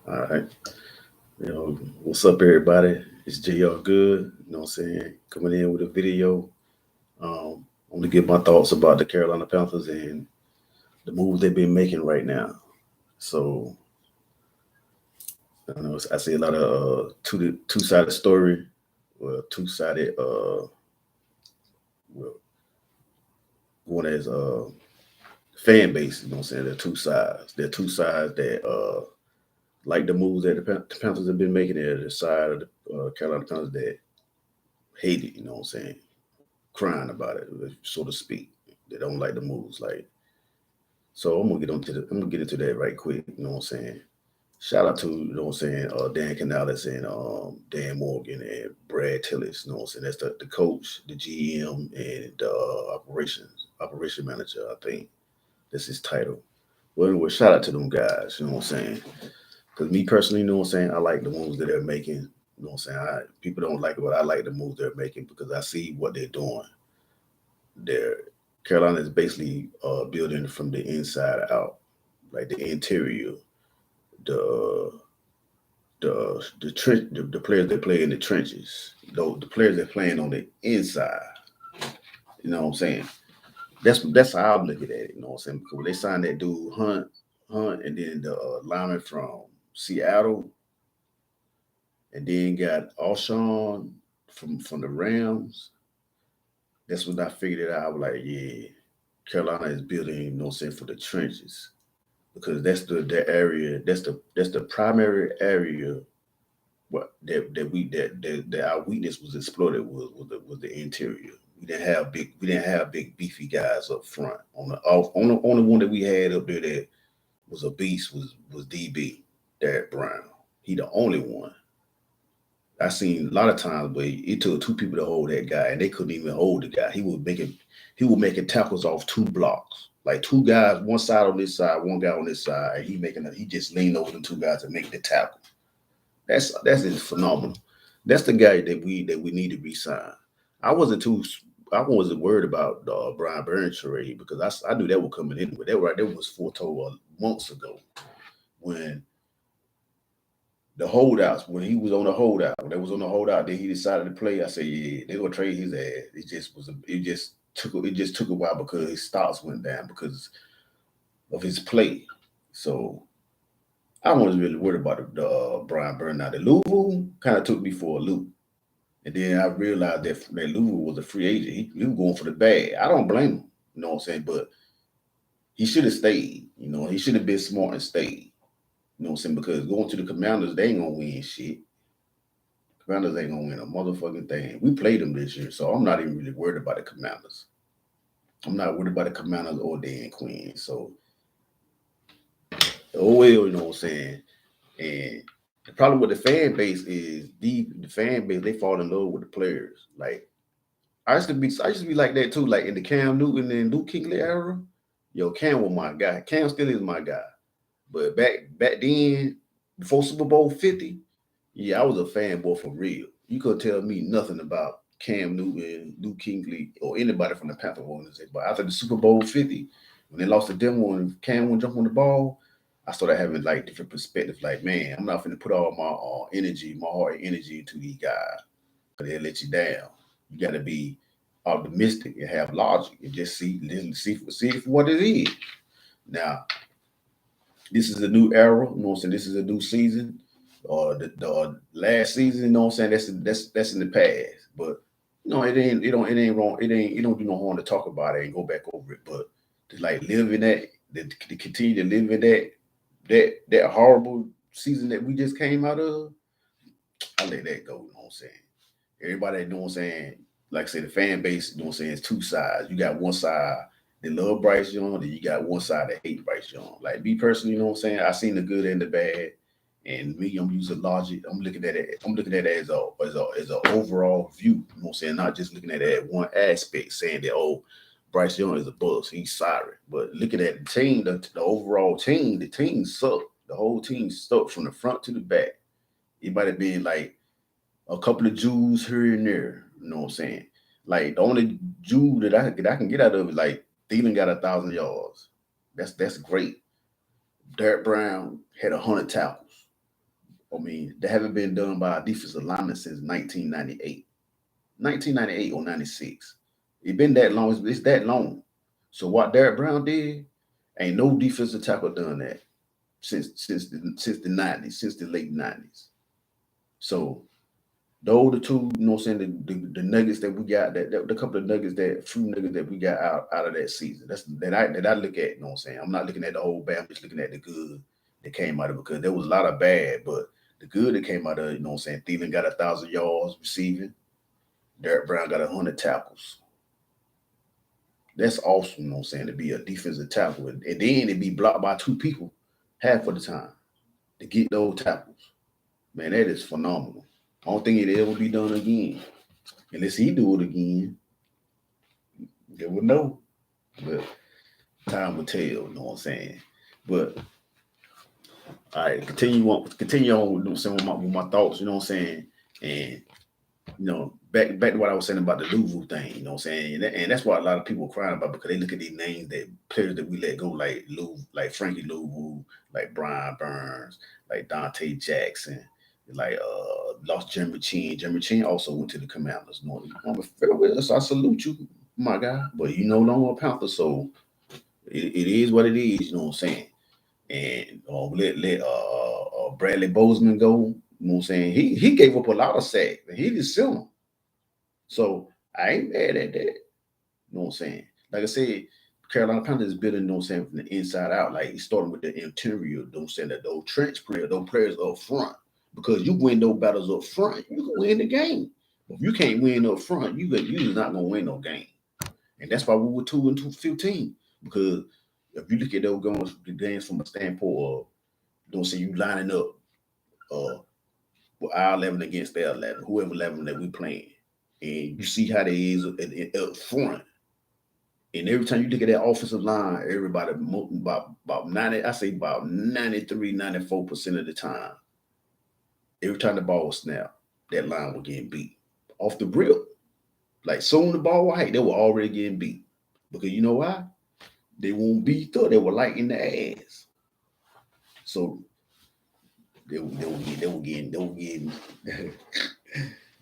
All right. What's up, everybody? It's JR Good. You know what I'm saying? Coming in with a video. I want to give my thoughts about the Carolina Panthers and the moves they've been making right now. So, I see a lot of two-sided story, well, two-sided, well, one as fan base. You know what I'm saying? There are two sides. There are two sides that like the moves that the Panthers have been making. There, the side of the Carolina Panthers that hate it. You know what I'm saying? Crying about it, so to speak. They don't like the moves. So I'm gonna get into that right quick. You know what I'm saying? Shout out to Dan Canales and Dan Morgan and Brad Tillis. You know what I'm saying? That's the coach, the GM, and the operation manager. I think that's his title. Well, anyway, shout out to them guys. You know what I'm saying? Because me personally, you know what I'm saying? I like the moves that they're making. You know what I'm saying? People don't like it, but I like the moves they're making because I see what they're doing. There, Carolina is basically building from the inside out, like the interior, the the players that play in the trenches, though the players that playing on the inside. You know what I'm saying? That's how I'm looking at it. You know what I'm saying? Because when they signed that dude Hunt, and then the lineman from Seattle, and then got Alshon from the Rams. That's when I figured it out. I was like, yeah, Carolina is building, you know what I'm saying, for the trenches. Because that's the area, that's the primary area what that our weakness was exploited was the interior. We didn't have big beefy guys up front. On the only one that we had up there that was a beast was DB, Derek Brown. He the only one. I seen a lot of times where it took two people to hold that guy, and they couldn't even hold the guy. He was making tackles off two blocks, like two guys, one side on this side, one guy on this side, and he just leaned over the two guys and make the tackle. That's just phenomenal. That's the guy that we need to resign. I wasn't too. I wasn't worried about the Brian Burns trade because I knew that was coming anyway. That right there was foretold months ago when the holdouts when he was on the holdout. When they was on the holdout, then he decided to play. I said, yeah, they're gonna trade his ass. It just took a while because his stocks went down because of his play. So I wasn't really worried about the Brian Burns. Now the Louisville kind of took me for a loop. And then I realized that Louisville was a free agent. He was going for the bag. I don't blame him. You know what I'm saying? But he should have stayed. He should have been smart and stayed. You know what I'm saying? Because going to the Commanders, they ain't gonna win shit. Commanders ain't gonna win a motherfucking thing. We played them this year, so I'm not even really worried about the Commanders. I'm not worried about the Commanders or Dan Quinn. So oh well, you know what I'm saying? And the problem with the fan base is the fan base, they fall in love with the players. Like I used to be like that too, like in the Cam Newton and Luke Kuechly era. Yo, Cam was my guy. Cam still is my guy. But back then, before Super Bowl 50, yeah, I was a fanboy for real. You couldn't tell me nothing about Cam Newton, Luke Kuechly, or anybody from the Panther organization. But after the Super Bowl 50, when they lost the demo and Cam wouldn't jump on the ball, I started having like different perspectives. Like, man, I'm not going to put all my energy, my heart and energy into these guys because they'll let you down. You got to be optimistic and have logic and just see it for what it is. Now, this is a new era. You know what I'm saying? This is a new season. Or the last season, you know what I'm saying? That's in the past. But it ain't wrong. It don't do no harm to talk about it and go back over it. But to like live in that, to continue to live in that horrible season that we just came out of, I let that go. You know what I'm saying? Everybody, you know what I'm saying? Like I said, the fan base, you know what I'm saying, it's two sides. You got one side that love Bryce Young, then you got one side that hate Bryce Young. Like me personally, you know what I'm saying? I seen the good and the bad. And me, I'm using logic. I'm looking at it. I'm looking at it as a overall view. You know what I'm saying? Not just looking at it at one aspect, saying that Bryce Young is a bust. He's sorry. But looking at the team, the overall team, the team sucked. The whole team sucked from the front to the back. It might have been like a couple of Jews here and there. You know what I'm saying? Like the only Jew that I can get out of it, like Thielen got 1,000 yards. That's great. Derek Brown had 100 tackles. I mean, they haven't been done by a defensive lineman since 1998. 1998 or 96. It's been that long. It's that long. So what Derek Brown did, ain't no defensive tackle done that since the 90s, since the late 90s. So those the two, you know what I'm saying, the nuggets that we got, the couple of nuggets that few nuggets that we got out of that season. That's that I look at, you know what I'm saying. I'm not looking at the whole bad, I'm just looking at the good that came out of it because there was a lot of bad, but the good that came out of it, you know what I'm saying. Thielen got 1,000 yards receiving. Derek Brown got 100 tackles. That's awesome, you know what I'm saying, to be a defensive tackle. And then it be blocked by two people half of the time to get those tackles. Man, that is phenomenal. I don't think it ever be done again. Unless he do it again. You never know. But time will tell, you know what I'm saying? But all right, continue on with, you know, with my thoughts, you know what I'm saying? And back to what I was saying about the Louisville thing, you know what I'm saying? And that's why a lot of people are crying about because they look at these names that players that we let go, like Frankie Louisville, like Brian Burns, like Dante Jackson, like lost Jeremy Chin. Jeremy Chin also went to the Commanders. You know, so I salute you, my guy. But you no longer a Panther, so it is what it is, you know what I'm saying? And let Bradley Bozeman go. You know what I'm saying? He gave up a lot of sacks. He just sell them. So I ain't mad at that. You know what I'm saying? Like I said, Carolina Panthers is building, you know what I'm saying, from the inside out. Like he's starting with the interior, you know what I'm saying, that those trench players, those players up front. Because you win those battles up front, you can win the game. But if you can't win up front, you just not gonna win no game. And that's why we were 2-15. Because if you look at those games, the games from a standpoint of, don't say you lining up uh with our 11 against their 11, whoever 11 that we playing. And you see how they is up front. And every time you look at that offensive line, everybody about 90, I say about 93, 94% of the time, every time the ball was snapped, that line was getting beat. Off the rip. Like soon the ball was hit, they were already getting beat. Because you know why? They won't beat up, they were light in the ass. So they were getting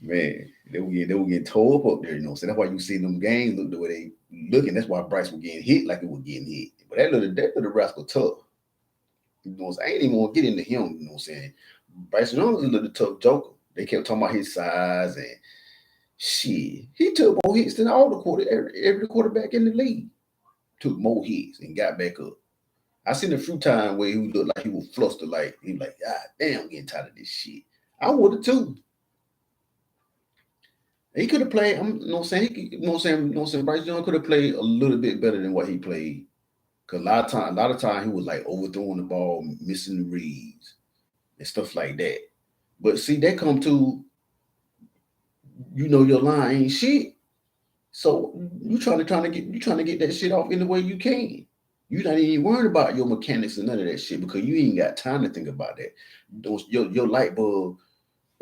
man, they were getting tore up there, you know. So that's why you see them games look the way they looking. That's why Bryce was getting hit like it was getting hit. But that little rascal tough. You know, I ain't even want to get into him, you know what I'm saying? Bryce Young is a little tough joker. They kept talking about his size and shit. He took more hits than all the every quarterback in the league. Took more hits and got back up. I seen a few times where he looked like he was flustered, like he was like, God damn, I'm getting tired of this shit. I would have too. He could have played. You know what I'm saying? Bryce Young could have played a little bit better than what he played. Cause a lot of time he was like overthrowing the ball, missing the reads and stuff like that. But see, that come to your line ain't shit. So you trying to get that shit off any way you can. You not even worried about your mechanics and none of that shit because you ain't got time to think about that. Your light bulb.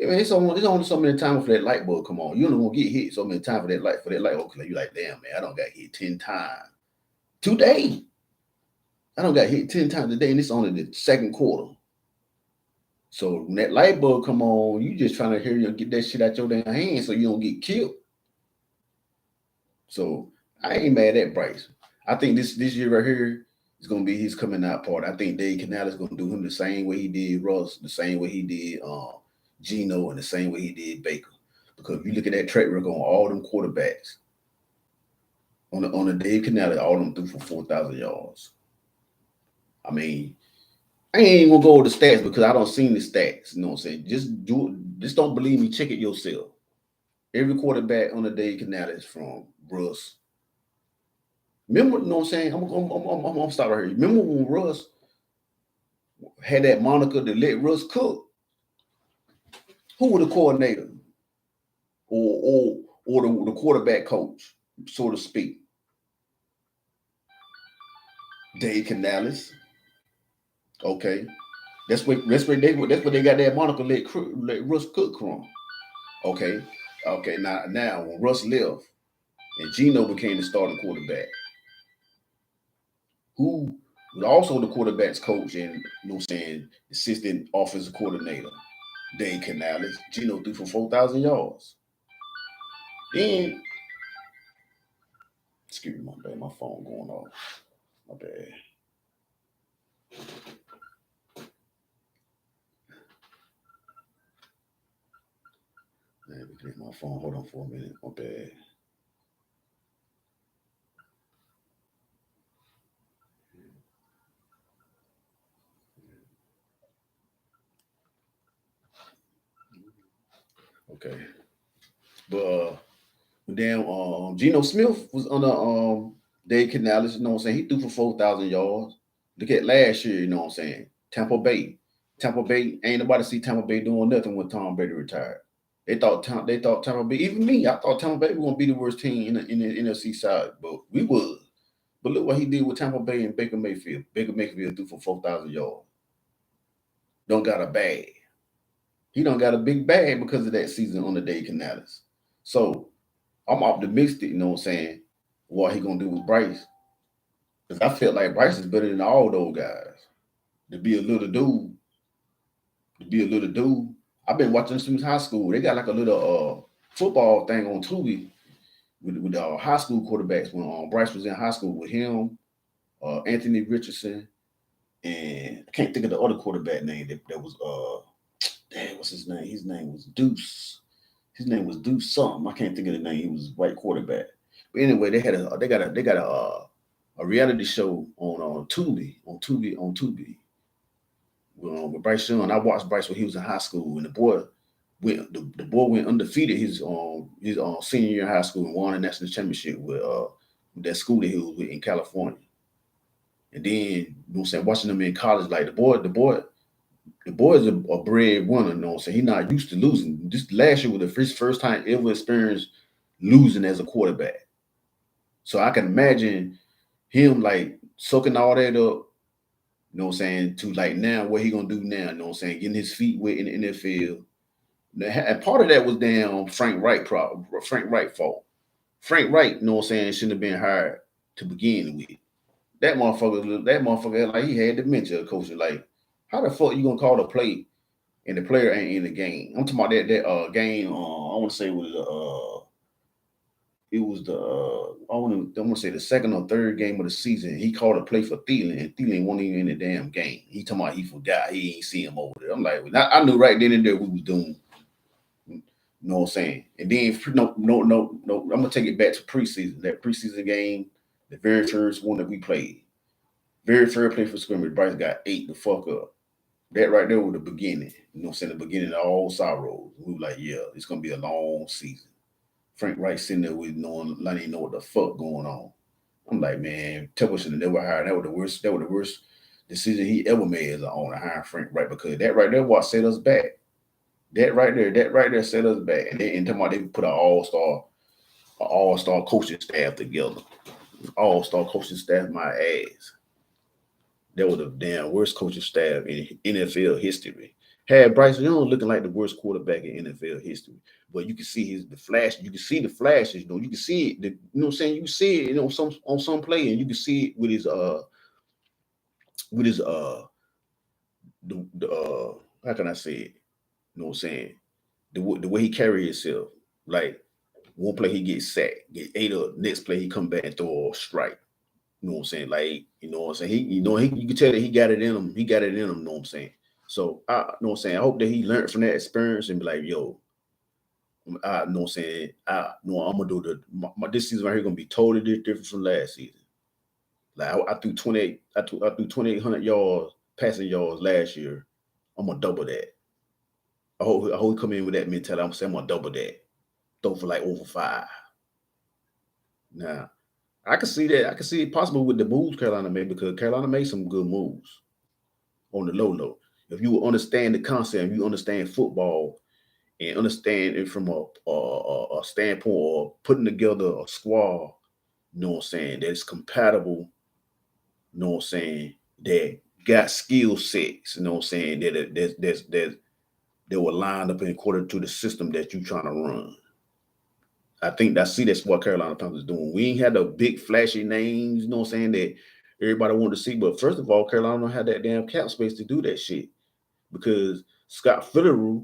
I mean, it's only so many times for that light bulb come on. You don't want to get hit so many times for that light. Okay, you like, damn man, I don't got hit 10 times today. I don't got hit 10 times today, and it's only the second quarter. So when that light bulb come on, you just trying to hear you get that shit out your damn hand so you don't get killed. So I ain't mad at Bryce. I think this year right here is gonna be his coming out party. I think Dave Canales is gonna do him the same way he did Russ, the same way he did Gino, and the same way he did Baker. Because if you look at that track record on all them quarterbacks, on the Dave Canales, all them threw for 4,000 yards. I mean, I ain't gonna go over the stats because I don't seen the stats. You know what I'm saying? Just don't believe me. Check it yourself. Every quarterback on the Dave Canales from Russ. Remember, you know what I'm saying? I'm gonna stop right here. Remember when Russ had that moniker to let Russ cook? Who was the coordinator or the quarterback coach, so to speak? Dave Canales. Okay, that's where they got that moniker let Russ cook from. Okay, now when Russ left and Gino became the starting quarterback, who was also the quarterback's coach and assistant offensive coordinator. Dave Canales, Gino threw for 4,000 yards. Then, excuse me, my bad, my phone going off. My bad. Man, my phone. Hold on for a minute. My bad. Okay. But damn, Geno Smith was on the Dave Canales, you know what I'm saying? He threw for 4,000 yards. Look at last year, you know what I'm saying? Tampa Bay. Tampa Bay, ain't nobody see Tampa Bay doing nothing when Tom Brady retired. They thought Tampa Bay, even me, I thought Tampa Bay was gonna be the worst team in the NFC side, but we was. But look what he did with Tampa Bay and Baker Mayfield. Baker Mayfield threw for 4,000 yards. Don't got a bag. He don't got a big bag because of that season on the Dave Canales. So I'm optimistic, you know what I'm saying, what he gonna do with Bryce. Because I felt like Bryce is better than all those guys. To be a little dude, to be a little dude. I've been watching since high school. They got like a little football thing on Tubi with high school quarterbacks when Bryce was in high school with him, Anthony Richardson, and I can't think of the other quarterback name that was damn, what's his name? His name was Deuce. His name was Deuce something. I can't think of the name. He was white quarterback. But anyway, they got a reality show on Tubi with Bryce Young. I watched Bryce when he was in high school, and the boy went undefeated his senior year in high school and won a national championship with that school that he was with in California. And then you know what I'm saying, watching him in college, like the boy is a bred winner, you know what I'm saying? He's not used to losing. This last year was his first time ever experienced losing as a quarterback. So I can imagine him like soaking all that up, you know what I'm saying, to like now what he gonna do now, you know what I'm saying, getting his feet wet in the NFL. And part of that was damn Frank Wright fault. Frank Wright, you know what I'm saying, shouldn't have been hired to begin with. That motherfucker like he had dementia coaching. Like, how the fuck you gonna call the play and the player ain't in the game? I'm talking about that game. I want to say it was the I want to say the second or third game of the season. He called a play for Thielen, and Thielen wasn't even in the damn game. He talking about he forgot he ain't see him over there. I'm like, I knew right then and there we was doomed. You know what I'm saying? And then no. I'm gonna take it back to preseason. That preseason game, the very first one that we played, very first play for scrimmage, Bryce got ate the fuck up. That right there was the beginning. You know what I'm saying? The beginning of all sorrows. We were like, yeah, it's gonna be a long season. Frank Wright sitting there with knowing, not even know what the fuck going on. I'm like, man, Temple should have never hired. That was the worst. That was the worst decision he ever made as an owner, hiring Frank Wright, because that right there what set us back. That right there set us back. And talking about they put an all star coaching staff together. All-star coaching staff, my ass. That was the damn worst coaching staff in NFL history. Had Bryce Young looking like the worst quarterback in NFL history. But you can see the flash. You can see the flashes. You know, you can see it. You know what I'm saying? You can see it. You know, some play, and you can see it with his the how can I say it? You know what I'm saying? The way he carry himself. Like one play he gets sacked, get ate up. Next play he come back and throw a strike. You know what I'm saying? Like, you know what I'm saying? You can tell that he got it in him. He got it in him, you know what I'm saying? So I you know what I'm saying. I hope that he learned from that experience and be like, yo, I you know what I'm saying. I know I'm gonna do this season right here gonna be totally different from last season. Like I threw 28, I threw 2,800 yards, passing yards last year. I'm gonna double that. I hope he come in with that mentality. I'm saying I'm gonna double that. Throw for like over five. Now I can see that. I can see it possible with the moves Carolina made, because Carolina made some good moves on the low low. If you understand the concept, if you understand football and understand it from a standpoint of putting together a squad, you know what I'm saying, that's compatible, you know what I'm saying, that got skill sets, you know what I'm saying, that will line up in according to the system that you're trying to run. That's what Carolina Panthers is doing. We ain't had the big flashy names, you know what I'm saying, that everybody wanted to see. But first of all, Carolina don't have that damn cap space to do that shit. Because Scott Fitterer,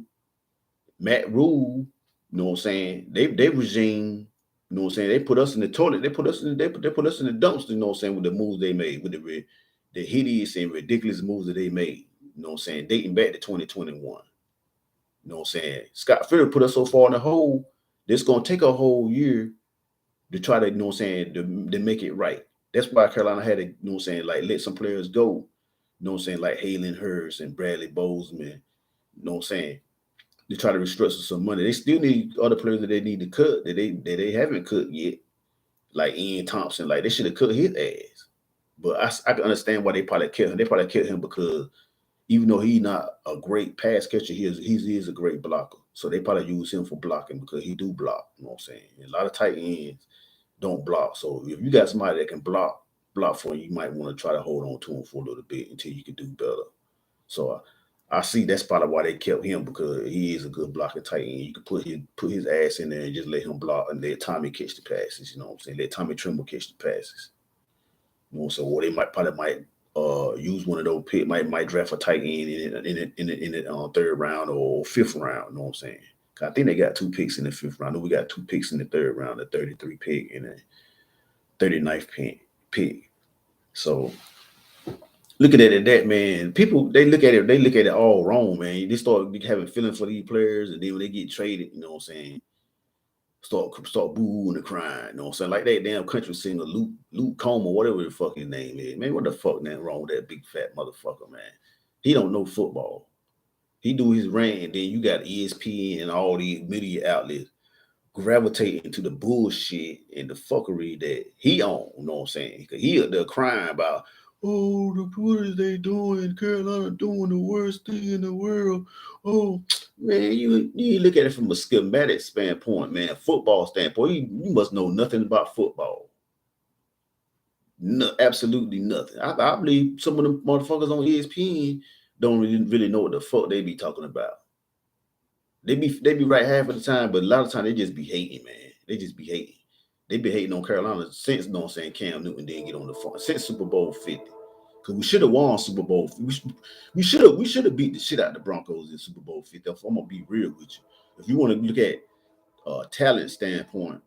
Matt Rule, you know what I'm saying? They regime, you know what I'm saying? They put us in the toilet. They put us in the dumpster, you know what I'm saying, with the moves they made, with the hideous and ridiculous moves that they made. You know what I'm saying? Dating back to 2021. You know what I'm saying? Scott Fitter put us so far in the hole, it's gonna take a whole year to try to, you know what I'm saying, to make it right. That's why Carolina had to, you know what I'm saying, like let some players go. You know what I'm saying, like Halen Hurst and Bradley Bozeman. You know what I'm saying? They try to restructure some money. They still need other players that they need to cut that they haven't cut yet, like Ian Thompson. Like they should have cut his ass. But I can understand why they probably killed him. They probably killed him because even though he's not a great pass catcher, he is a great blocker. So they probably use him for blocking because he do block. You know what I'm saying? And a lot of tight ends don't block. So if you got somebody that can block for you, you might want to try to hold on to him for a little bit until you can do better. So I see that's probably why they kept him because he is a good blocking tight end. You can put his ass in there and just let him block and let Tommy catch the passes. You know what I'm saying? Let Tommy Trimble catch the passes. You know, so or they might use one of those pick might draft a tight end in the third round or fifth round. You know what I'm saying? I think they got 2 picks in the fifth round. I know we got 2 picks in the third round, the 33 pick and the 39th pick. So looking at it, that man, people they look at it all wrong, man. They start having feelings for these players, and then when they get traded, you know what I'm saying, start booing and crying, you know what I'm saying? Like that damn country singer Luke Combs, whatever the fuck his name is. Man, what the fuck that wrong with that big fat motherfucker, man? He don't know football. He do his rant, and then you got ESPN and all these media outlets gravitating to the bullshit and the fuckery that he on, you know what I'm saying? Because he up there crying about, oh, what is they doing? Carolina doing the worst thing in the world. Oh, man, you look at it from a schematic standpoint, man, football standpoint. You must know nothing about football. No, absolutely nothing. I believe some of them motherfuckers on ESPN don't really know what the fuck they be talking about. They be right half of the time, but a lot of time they just be hating, man. They just be hating. They be hating on Carolina since, you know what I'm saying, Cam Newton didn't get on the phone since Super Bowl 50. Because we should have won Super Bowl. We should have beat the shit out of the Broncos in Super Bowl 50. I'm gonna be real with you. If you want to look at talent standpoint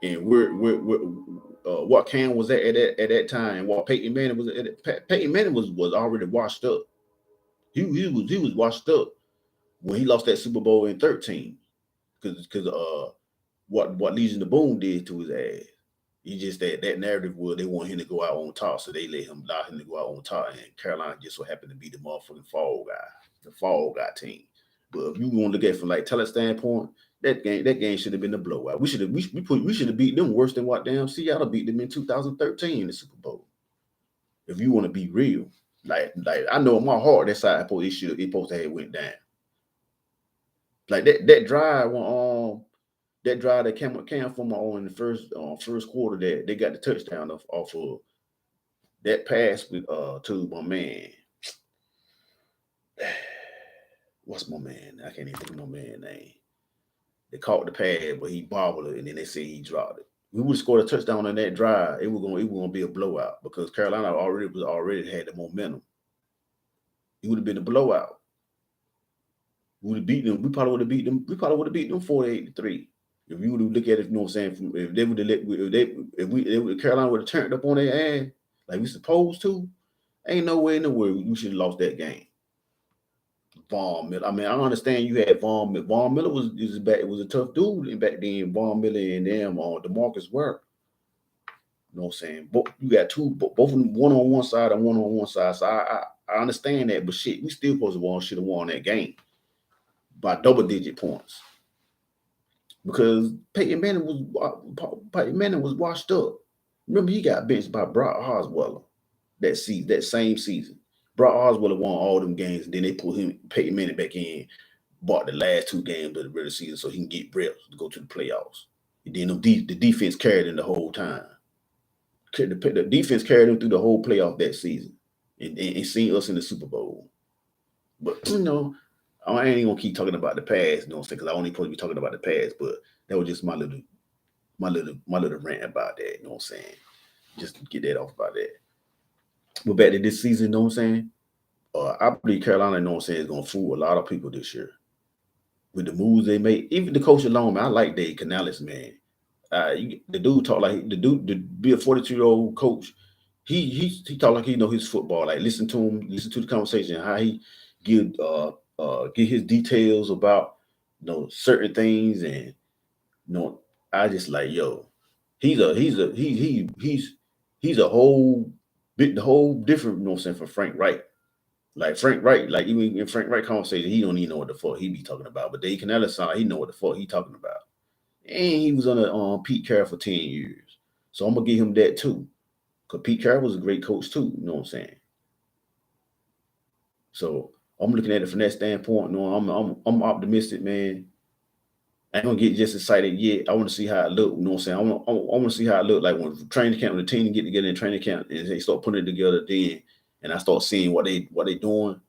and what Cam was at that time, what Peyton Manning was Peyton Manning was already washed up. He was washed up when he lost that Super Bowl in 13 because what Legion of Boom did to his ass. He just that narrative was they want him to go out on top, so they allow him to go out on top, and Carolina just so happened to be the motherfucking the fall guy team. But if you want to look at it from like talent standpoint, that game should have been a blowout. We should have beat them worse than what damn Seattle beat them in 2013 in the Super Bowl. If you want to be real, like I know in my heart that side it supposed to have went down. Like that drive on that drive that came from on in the first quarter that they got the touchdown off of that pass with to my man. What's my man? I can't even think of my man name. They caught the pad, but he bobbled it, and then they say he dropped it. We would have scored a touchdown on that drive. It was gonna be a blowout because Carolina already had the momentum. It would have been a blowout. We would have beaten them. We probably would have beat them. We probably would have beat them 48-3. If you would have looked at it, you know what I'm saying? If they would have if Carolina would have turned up on their ass like we supposed to, ain't no way in the world we should have lost that game. Von Miller. I mean, I understand you had Von Miller. Von Miller was a tough dude back then. Von Miller and them on DeMarcus Ware. You know what I'm saying? You got both of them, one on one side and one on one side. So I understand that, but shit, we still should have won that game by double-digit points. Because Peyton Manning was washed up. Remember, he got benched by Brock Osweiler that same season. Brock Osweiler won all them games, and then they put Peyton Manning back in, bought the last 2 games of the regular season so he can get reps to go to the playoffs. And then the defense carried him the whole time. The defense carried him through the whole playoff that season, and seeing us in the Super Bowl. But I ain't even gonna keep talking about the past, you know what I'm saying? Because I only supposed to be talking about the past, but that was just my little rant about that, you know what I'm saying? Just to get that off about that. But back to this season, you know what I'm saying? I believe Carolina, you know what I'm saying, is gonna fool a lot of people this year. with the moves they make. Even the coach alone, man, I like Dave Canales, man. The dude talk like the dude to be a 42-year-old coach. He talk like he know his football. Like listen to him, listen to the conversation, how he give get his details about certain things, and I just like he's a whole bit the whole different, you know what I'm saying, from Frank Wright. Like Frank Wright, like even in Frank Wright conversation, he don't even know what the fuck he be talking about. But Dave Canales side, he know what the fuck he talking about. And he was under Pete Carroll for 10 years. So I'm gonna give him that too. Cause Pete Carroll was a great coach too, you know what I'm saying? So I'm looking at it from that standpoint. I'm optimistic, man. I ain't gonna get just excited yet. I want to see how it look. You know what I'm saying? I want to see how it look like when training camp, when the team get together in training camp and they start putting it together. Then, and I start seeing what they doing.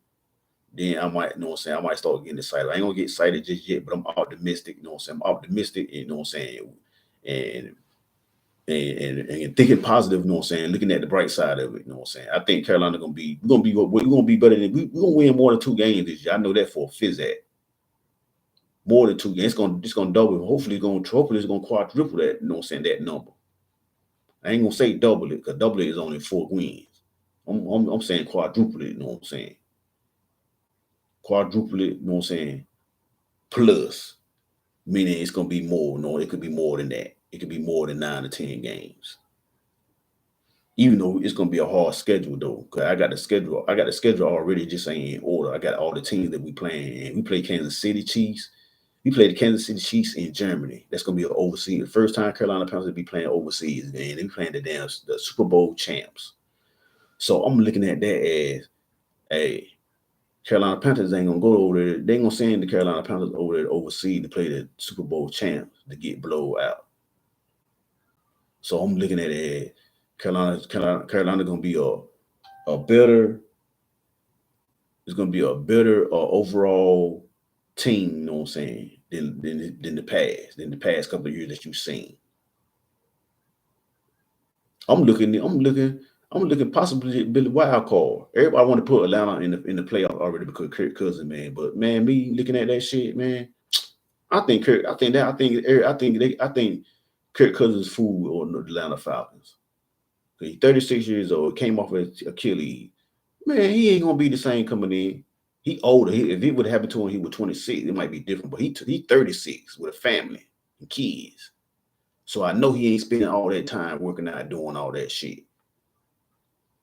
Then I might, you know what I'm saying? I might start getting excited. I ain't gonna get excited just yet, but I'm optimistic. You know what I'm saying? I'm optimistic. You know what I'm saying? And and thinking positive. You know what I'm saying? Looking at the bright side of it. You know what I'm saying? I think Carolina we're gonna be better than we're gonna win more than 2 games this year. I know that for a fizz. More than 2 games. It's gonna double. Hopefully it's gonna quadruple that, you know what I'm saying, that number. I ain't gonna say double it, because double it is only 4 wins. I'm saying quadruple it, you know what I'm saying? Quadruple it, you know what I'm saying? Plus. Meaning it's gonna be more, it could be more than that. It could be more than 9 to 10 games. Even though it's gonna be a hard schedule though, because I got the schedule already just ain't in order. I got all the teams that we playing. We play Kansas City Chiefs. We played the Kansas City Chiefs in Germany. That's gonna be an overseas. The first time Carolina Panthers will be playing overseas, and they playing the Super Bowl champs. So I'm looking at that as, hey, Carolina Panthers ain't gonna go over there. They ain't gonna send the Carolina Panthers over there overseas to play the Super Bowl champs to get blown out. So I'm looking at it as Carolina gonna be a better. It's gonna be a better overall team. You know what I'm saying? Than the past couple of years that you've seen. I'm looking. I'm looking. I'm looking possibly Billy Wild card. Everybody want to put Atlanta in the playoff already because Kirk Cousins, man. But man, me looking at that shit, man. I think Kirk. I think that. I think Kirk Cousins fool or the Atlanta Falcons. He's 36 years old. Came off of Achilles. Man, he ain't gonna be the same coming in. He older. If it would have happened to him, he was 26. It might be different. But he 36 with a family and kids. So I know he ain't spending all that time working out, doing all that shit.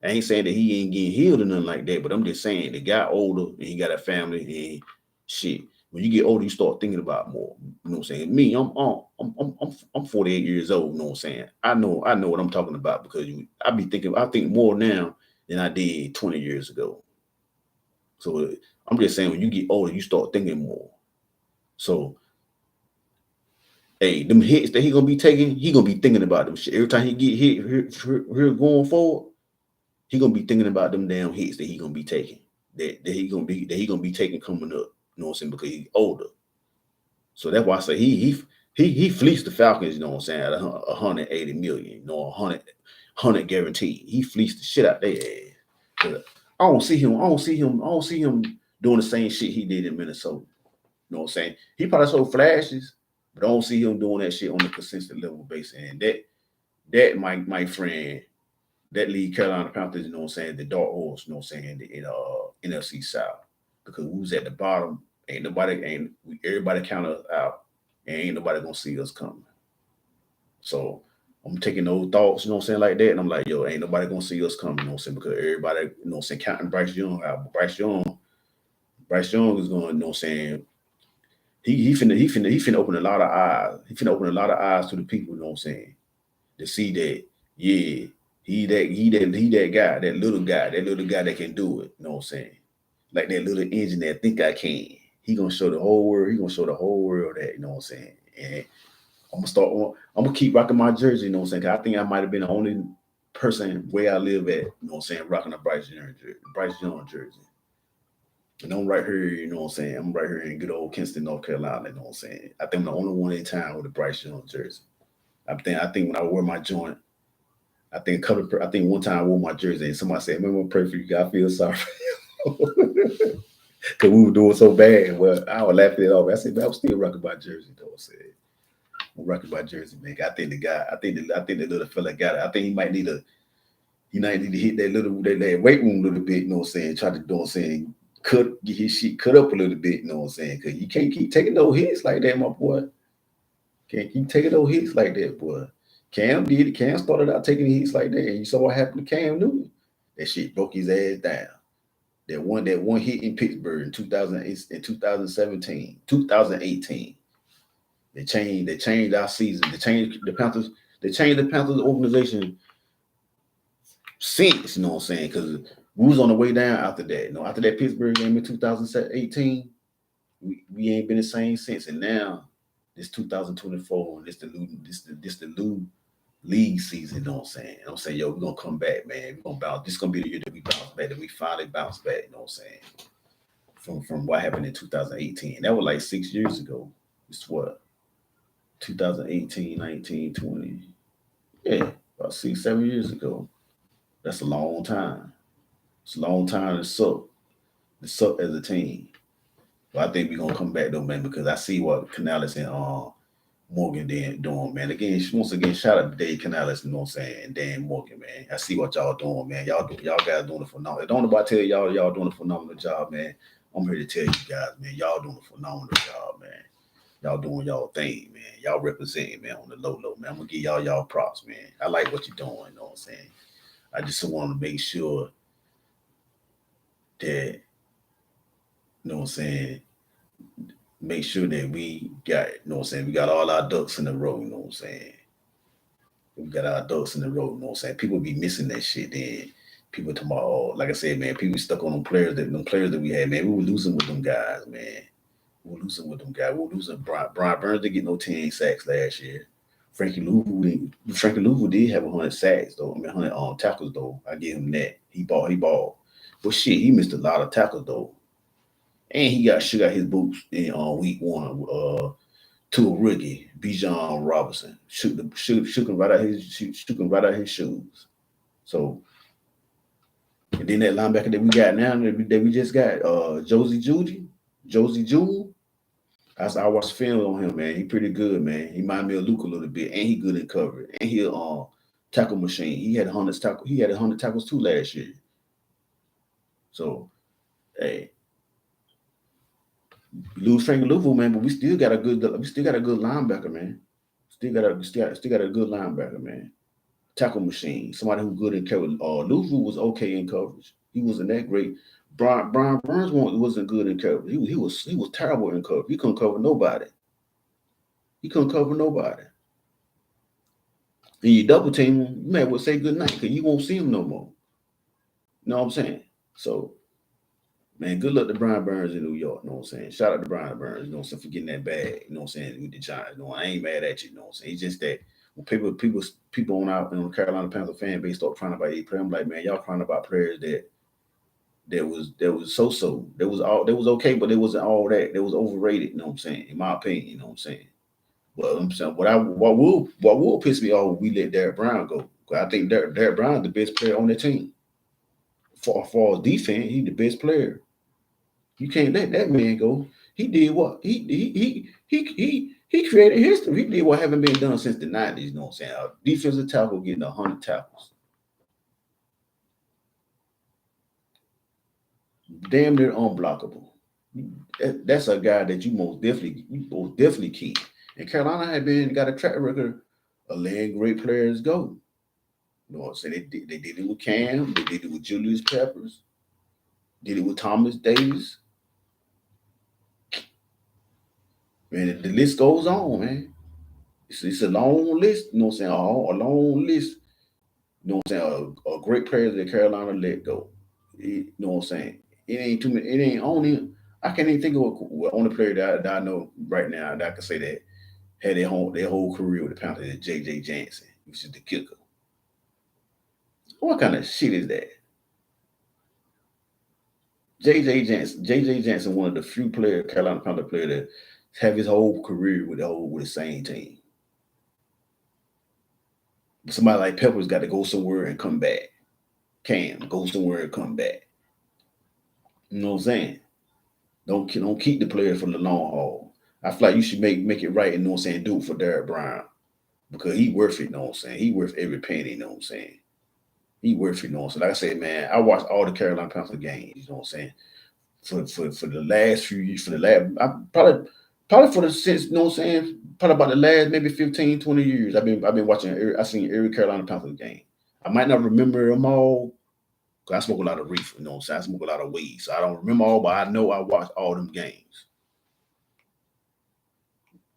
I ain't saying that he ain't getting healed or nothing like that, but I'm just saying the guy older and he got a family and shit. When you get older, you start thinking about more. You know what I'm saying? Me, I'm 48 years old. You know what I'm saying? I know what I'm talking about because I think more now than I did 20 years ago. So I'm just saying when you get older, you start thinking more. So hey, them hits that he gonna be taking, he gonna be thinking about them shit. Every time he get hit here going forward, he gonna be thinking about them damn hits that he gonna be taking. That he gonna be taking coming up. You know what I'm saying? Because he's older. So that's why I say he fleeced the Falcons, you know what I'm saying, at 180 million, a hundred guaranteed. He fleeced the shit out their ass. But I don't see him doing the same shit he did in Minnesota. You know what I'm saying? He probably showed flashes, but I don't see him doing that shit on a consistent level basis. And that my friend, that lead Carolina Panthers, you know what I'm saying, the dark horse, you know what I'm saying, in NFC South. Because we was at the bottom, everybody counted us out, and ain't nobody gonna see us coming. So I'm taking those thoughts, you know what I'm saying, like that, and I'm like, yo, ain't nobody gonna see us coming, you know what I'm saying, because everybody, you know what I'm saying, counting Bryce Young out. But Bryce Young is going, you know what I'm saying, he finna open a lot of eyes. He finna open a lot of eyes to the people, you know what I'm saying, to see that, yeah, he that guy, that little guy that can do it. You know what I'm saying? Like that little engine that think I can. He gonna show the whole world. He gonna show the whole world that. You know what I'm saying? And I'm gonna keep rocking my jersey. You know what I'm saying? 'Cause I think I might have been the only person where I live at. You know what I'm saying? Rocking a Bryce Young jersey. And I'm right here. You know what I'm saying? I'm right here in good old Kinston, North Carolina. You know what I'm saying? I think I'm the only one in town with a Bryce Young jersey. I think when I wear my joint. I think one time I wore my jersey and somebody said, "Man, I'm gonna pray for you. God, I feel sorry for you." because we were doing so bad. Well, I was laughing it off. I said, man, I'm still rocking my jersey, though. I said, I'm rocking my jersey, man. I think the guy, I think the little fella got it. I think he might need to hit that weight room a little bit, you know what I'm saying? Try to, you know what I'm saying, get his shit cut up a little bit, you know what I'm saying? Because you can't keep taking those hits like that, my boy. Can't keep taking those hits like that, boy. Cam did it. Cam started out taking hits like that, and you saw what happened to Cam Newton. That shit broke his ass down. That one hit in Pittsburgh in 2008, in 2017, 2018. They changed our season. They changed the Panthers organization since, you know what I'm saying? Because we was on the way down after that. You know, after that Pittsburgh game in 2018, we ain't been the same since. And now this 2024, and this the new league season, you know what I'm saying? And I'm saying, yo, we're gonna come back, man. We're gonna bounce. This is gonna be the year that we bounce back, that we finally bounce back, you know what I'm saying? From what happened in 2018. That was like 6 years ago. It's what? 2018, 19, 20. Yeah, about 6, 7 years ago. That's a long time. It's a long time to suck as a team. But I think we're gonna come back though, man, because I see what Canales and Morgan doing, man. Again, once again, shout out to Dave Canales, you know what I'm saying, and Dan Morgan, man. I see what y'all doing, man. Y'all guys doing a phenomenal. Don't nobody tell y'all doing a phenomenal job, man. I'm here to tell you guys, man, y'all doing a phenomenal job, man. Y'all doing y'all thing, man. Y'all representing, man, on the low, man. I'm gonna give y'all props, man. I like what you're doing, you know what I'm saying. I just want to make sure that, you know what I'm saying, make sure that we got, you know what I'm saying, we got all our ducks in a row, you know what I'm saying. We got our ducks in the row, you know what I'm saying. People be missing that shit. Then people tomorrow, like I said, man, people stuck on them players that we had, man. We were losing with them guys, man. We were losing with them guys. We were losing. Brian Burns didn't get no 10 sacks last year. Frankie Louvu did have 100 sacks though. I mean, 100 tackles though. I give him that. He balled. But shit, he missed a lot of tackles though. And he got shook out his boots in week one to a rookie, Bijan Robinson. Shook him right out his shoes. So, and then that linebacker that we got now, that we just got, Josie Jewell. I watched film on him, man. He pretty good, man. He remind me of Luke a little bit, and he good in cover, and he tackle machine. He had 100 tackles too last year. So, hey, lose Frank Louisville, man, but we still got a good linebacker, man. Still got a good linebacker, man. Tackle machine. Somebody who good in coverage. Louisville was okay in coverage. He wasn't that great. Brian Burns wasn't good in coverage. He was terrible in coverage. He couldn't cover nobody. And you double team him, you may as well say good night because you won't see him no more. You know what I'm saying? So, man, good luck to Brian Burns in New York. You know what I'm saying? Shout out to Brian Burns, you know what I'm saying, for getting that bag. You know what I'm saying? With the Giants. No, I ain't mad at you, you know what I'm saying? It's just that when people on the Carolina Panther fan base start crying about each player, I'm like, man, y'all crying about players that was so. That was okay, but it wasn't all that. That was overrated, you know what I'm saying? In my opinion, you know what I'm saying? But I'm saying what will piss me off, we let Derek Brown go. I think Derek Brown's the best player on the team. For defense, he's the best player. You can't let that man go. He did what? He created history. He did what haven't been done since the 90s, you know what I'm saying? A defensive tackle getting 100 tackles. Damn near unblockable. That's a guy that you most definitely keep. And Carolina got a track record of letting great players go. You know what I'm saying? They did it with Cam. They did it with Julius Peppers. Did it with Thomas Davis. Man, the list goes on, man. It's a long list. You know what I'm saying? A long list. You know what I'm saying? A great players that Carolina let go. You know what I'm saying? It ain't too many. It ain't only. I can't even think of what only player that I know right now that I can say that had their whole career with the Panthers is J.J. Jansen, which is the kicker. What kind of shit is that? J.J. Jansen, one of the few Carolina Panther players that have his whole career with the same team. Somebody like Peppers got to go somewhere and come back. Cam go somewhere and come back. You know what I'm saying? Don't keep the players for the long haul. I feel like you should make it right, and you know what I'm saying, do it for Derek Brown because he worth it, you know what I'm saying? He worth every penny, you know what I'm saying? He worth it, you know what I'm saying? Like I said, man, I watched all the Carolina Panthers games, you know what I'm saying? For the last few years, for the last I probably for the since, you know what I'm saying? Probably about the last maybe 15, 20 years. I've been watching I've seen every Carolina Panthers game. I might not remember them all, because I smoke a lot of reefer, you know what I'm saying? I smoke a lot of weed. So I don't remember all, but I know I watched all them games.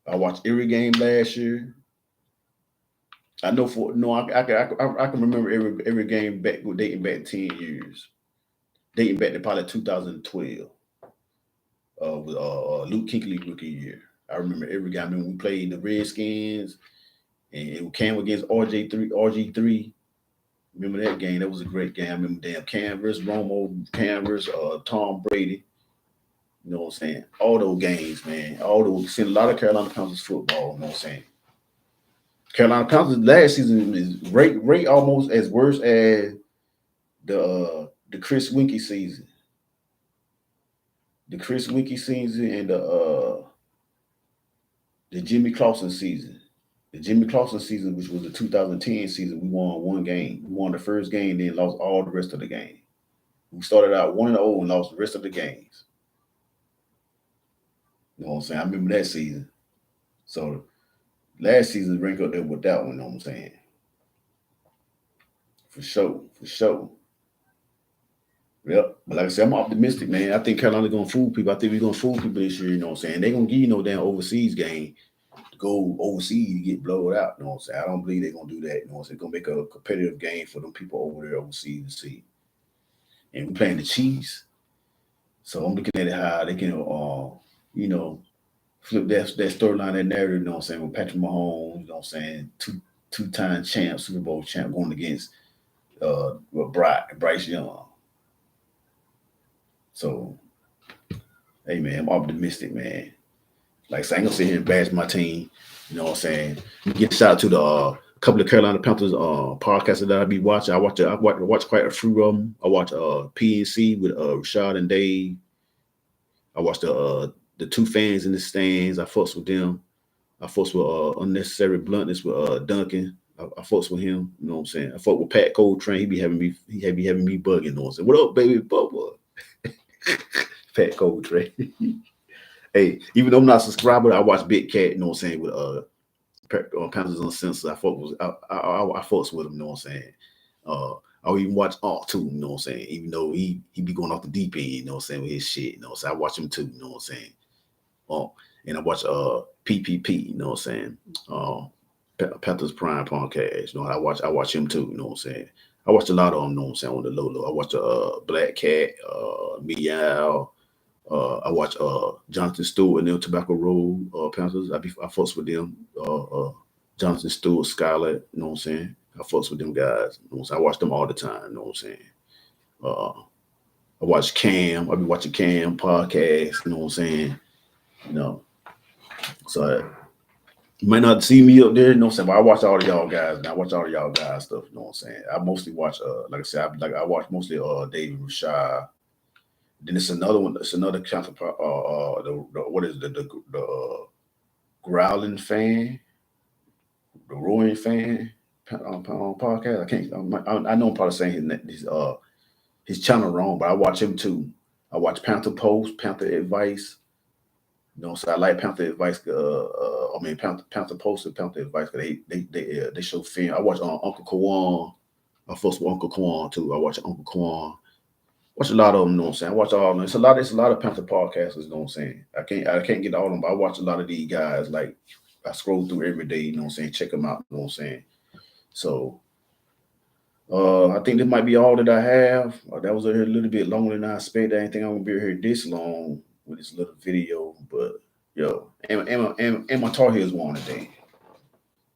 I watched every game last year. I know for no, I can remember every game back dating back 10 years, dating back to probably 2012. With Luke Kuechly rookie year. I remember every game. I mean, we played the Redskins, and it came against RG3. Remember that game? That was a great game. I remember damn Cam versus Romo, Cam versus Tom Brady. You know what I'm saying? All those games, man. All those seen a lot of Carolina Panthers football. You know what I'm saying? Carolina Panthers last season is rate almost as worse as the Chris Winkie season. The Chris Winkie season and the Jimmy Clausen season. The Jimmy Clausen season, which was the 2010 season, we won one game. We won the first game, then lost all the rest of the game. We started out 1-0 and lost the rest of the games. You know what I'm saying? I remember that season. So last season rank up there with that one, you know what I'm saying? For sure, for sure. Yep. But like I said, I'm optimistic, man. I think Carolina's gonna fool people. I think we're gonna fool people this year, you know what I'm saying? They're gonna give you no damn overseas game to go overseas to get blowed out, you know what I'm saying? I don't believe they're gonna do that, you know what I'm saying? They're gonna make a competitive game for them people over there overseas to see. And we're playing the Chiefs. So I'm looking at it how they can you know, flip that storyline, that narrative, you know what I'm saying, with Patrick Mahomes, you know what I'm saying, two-time champ, Super Bowl champ going against Bryce Young. So, hey man, I'm optimistic, man. Like I said, I ain't gonna sit here and bash my team. You know what I'm saying? Get a shout out to the couple of Carolina Panthers podcasts that I be watching. I watch quite a few of them. I watch PNC with Rashad and Dave. I watch the two fans in the stands. I fucks with them. I fucks with unnecessary bluntness with Duncan. I fucks with him. You know what I'm saying? I fuck with Pat Coltrane. He be having me bugging. You know what I'm saying? What up, baby Bubba? Pat Coltrane. Hey, even though I'm not a subscriber, I watch Big Cat. You know what I'm saying? With Panthers Uncensored. I fucks with him. You know what I'm saying? I even watch Art too. You know what I'm saying? Even though he be going off the deep end. You know what I'm saying, with his shit. You know what I'm saying? I watch him too. You know what I'm saying? And I watch PPP. You know what I'm saying? Panthers Prime Podcast. You know, I watch him too. You know what I'm saying? I watch a lot of them. You know what I'm saying, on the low. I watch Black Cat, Meow. I watch Jonathan Stewart and them Tobacco Road Panthers. I fucks with them. Jonathan Stewart, Skylar. You know what I'm saying? I fucks with them guys. You know what I'm saying? I watch them all the time. You know what I'm saying? Uh, I watch Cam. I be watching Cam podcast. You know what I'm saying? You know, so you might not see me up there. You know what I'm saying? But I watch all of y'all guys. And I watch all of y'all guys stuff. You know what I'm saying? I mostly watch. Like I said, I watch mostly David Rashad. Then it's another one. It's another counterpart. What is the growling fan, the roaring fan podcast. I can't. I know I'm probably saying his channel wrong, but I watch him too. I watch Panther Post, Panther Advice. You know, so I like Panther Advice. I mean Panther Post and Panther Advice. They show film. I watch Uncle Kwan. I first with Uncle Kwan too. I watch Uncle Kwan. Watch a lot of them, you know what I'm saying? I watch all of them. It's a lot of Panther podcasters, you know what I'm saying? I can't get all of them, but I watch a lot of these guys. Like I scroll through every day, you know what I'm saying? Check them out, you know what I'm saying? So I think this might be all that I have. That was a little bit longer than I expected. I didn't think I'm gonna be here this long with this little video, but yo, and my Tar Heels won today.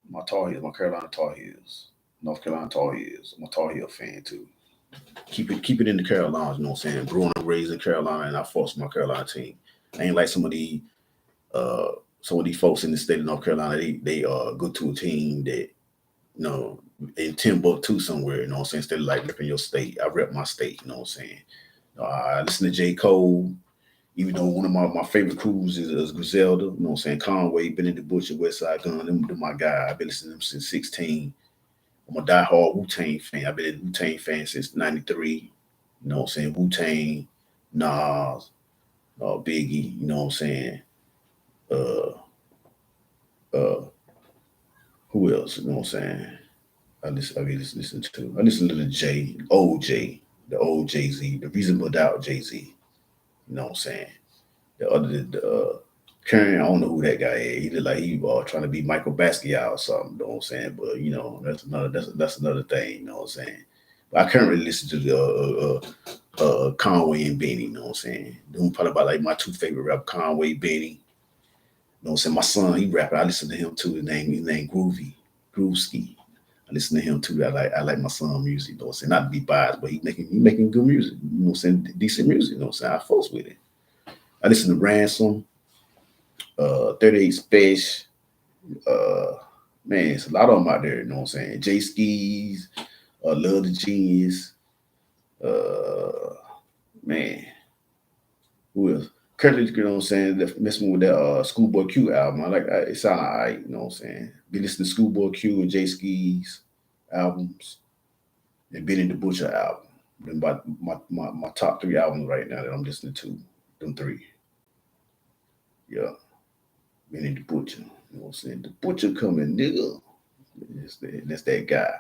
My Tar Heels, my Carolina Tar Heels, North Carolina Tar Heels. I'm a Tar Heel fan too. Keep it in the Carolinas, you know what I'm saying? Growing up raised in Carolina, and I forced my Carolina team. I ain't like uh some of these folks in the state of North Carolina, they go to a team that, you know, in Timbuktu somewhere, you know what I'm saying? Instead of like repping your state. I rep my state, you know what I'm saying? I listen to J. Cole, Even though one of my favorite crews is Griselda, you know what I'm saying? Conway, Benny the Butcher, West Side Gun, them my guy. I've been listening to them since 16. I'm a diehard Wu-Tang fan. I've been a Wu-Tang fan since 93. You know what I'm saying? Wu-Tang, Nas, Biggie, you know what I'm saying? Uh uh who else? You know what I'm saying? I listen to the J, old J, the old Jay-Z, the Reasonable Doubt Jay-Z. You know what I'm saying? The Karen, I don't know who that guy is. He look like he trying to be Michael Basquiat or something. You know what I'm saying? But you know, that's another thing. You know what I'm saying? But I currently listen to the Conway and Benny. You know what I'm saying? Them probably about like my two favorite rap, Conway, Benny. You know what I'm saying? My son, he rapping. I listen to him too. His name Groovy, Groovski. I listen to him too. I like my son music. You know what I'm saying? Not to be biased, but he making good music. You know what I'm saying? Decent music. You know what I'm saying? I fucks with it. I listen to Ransom, 38 Special. Uh, man, it's a lot of them out there. You know what I'm saying? J Skis, Love the Genius. Uh, man, who else? Currently, you know what I'm saying? Messing with that Schoolboy Q album. I like it. Sound alright. You know what I'm saying? Be listening to Schoolboy Q and J Skis albums, and Benny the Butcher album. Them about my top three albums right now that I'm listening to. Them three. Yeah. Benny the Butcher. You know what I'm saying? The Butcher coming, nigga. That's that guy.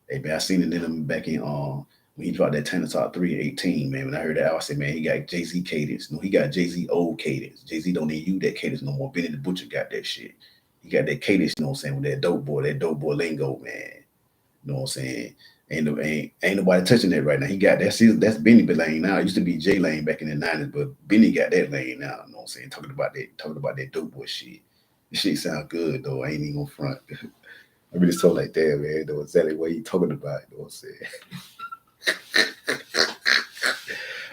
Hey man, I seen it in him back in when he dropped that 10 to top 3 18, man. When I heard that, I said, man, he got Jay-Z cadence. No, he got Jay-Z old cadence. Jay-Z don't need you that cadence no more. Benny the Butcher got that shit. He got that cadence, you know what I'm saying, with that dope boy lingo, man. You know what I'm saying? Ain't nobody touching that right now. He got that's Benny lane now. It used to be J Lane back in the 90s, but Benny got that lane now. You know what I'm saying? Talking about that dope boy shit. This shit sound good though. I ain't even gonna front. I really told like that, man. Know exactly what you talking about. You know what I'm saying?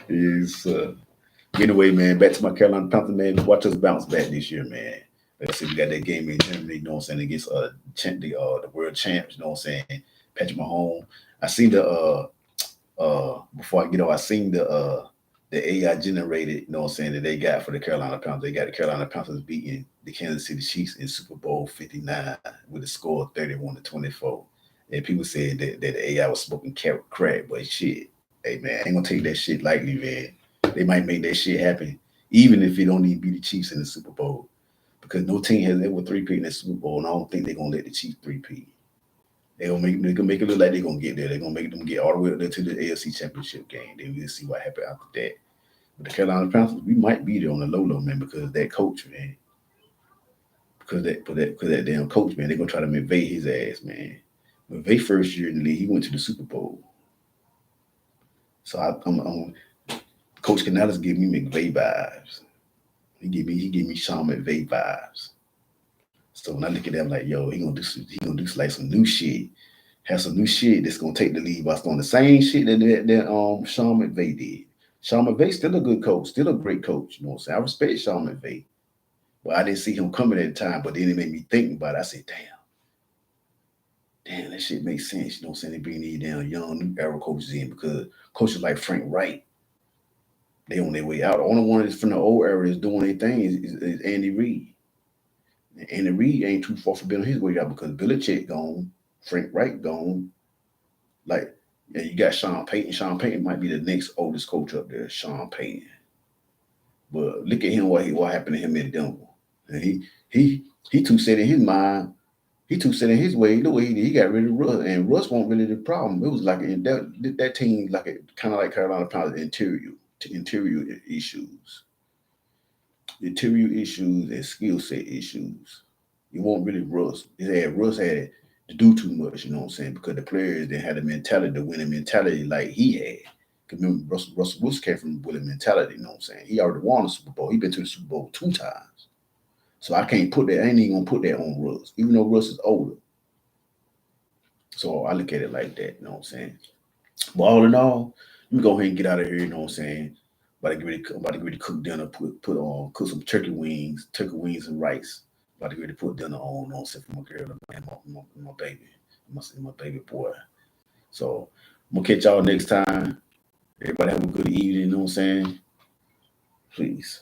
Yes. Anyway, man, back to my Carolina Panthers, man. Watch us bounce back this year, man. Like I said, we got that game in Germany, you know what I'm saying, against the world champs, you know what I'm saying, Patrick Mahomes. I seen the before I get off, I seen the AI generated, you know what I'm saying, that they got for the Carolina Panthers. They got the Carolina Panthers beating the Kansas City Chiefs in Super Bowl 59 with a score of 31-24. And people said that the AI was smoking crack, but shit, hey man, I ain't gonna take that shit lightly, man. They might make that shit happen, even if it don't even beat the Chiefs in the Super Bowl. Because no team has ever three-peat in the Super Bowl, and I don't think they're gonna let the Chiefs three-peat. They gonna make it look like they're gonna get there. They're gonna make them get all the way up there to the AFC Championship game. Then we'll see what happens after that. But the Carolina Panthers, we might be there on the low, man, because that coach, man. Because that damn coach, man, they're gonna try to McVay his ass, man. McVay first year in the league, he went to the Super Bowl. So I'm Coach Canales give me McVay vibes. He give me Sean McVay vibes. So when I look at that, I'm like, yo, he gonna do like some new shit. Have some new shit that's gonna take the lead by doing the same shit that Sean McVay did. Sean McVay still a good coach, still a great coach. You know what I'm saying? I respect Sean McVay. But I didn't see him coming at the time, but then it made me think about it. I said, damn, that shit makes sense. You know what I'm saying? They bring these damn young new era coaches in because coaches like Frank Wright, they on their way out. The only one that's from the old era is doing their thing is Andy Reid. And Andy Reid ain't too far from being on his way out because Belichick gone, Frank Wright gone. Like, yeah, you got Sean Payton. Sean Payton might be the next oldest coach up there, Sean Payton. But look at him, what happened to him in Denver. And he too set in his mind. He too set in his way. The way he got rid of Russ, and Russ wasn't really the problem. It was like that team, like a kind of like Carolina Panthers interior issues and skill set issues. It won't really Russ. Russ had to do too much, you know what I'm saying? Because the players didn't have the mentality, the winning mentality like he had. Because remember, Russell Wilson came from a winning mentality, you know what I'm saying? He already won the Super Bowl. He been to the Super Bowl 2 times. So I can't put that, I ain't even gonna put that on Russ, even though Russ is older. So I look at it like that, you know what I'm saying? But all in all, let me go ahead and get out of here, you know what I'm saying? About to get ready to cook dinner, cook some turkey wings and rice. About to get ready to put dinner on, you know what I'm saying, for my girl and my baby, my baby boy. So I'm gonna catch y'all next time. Everybody have a good evening, you know what I'm saying? Please.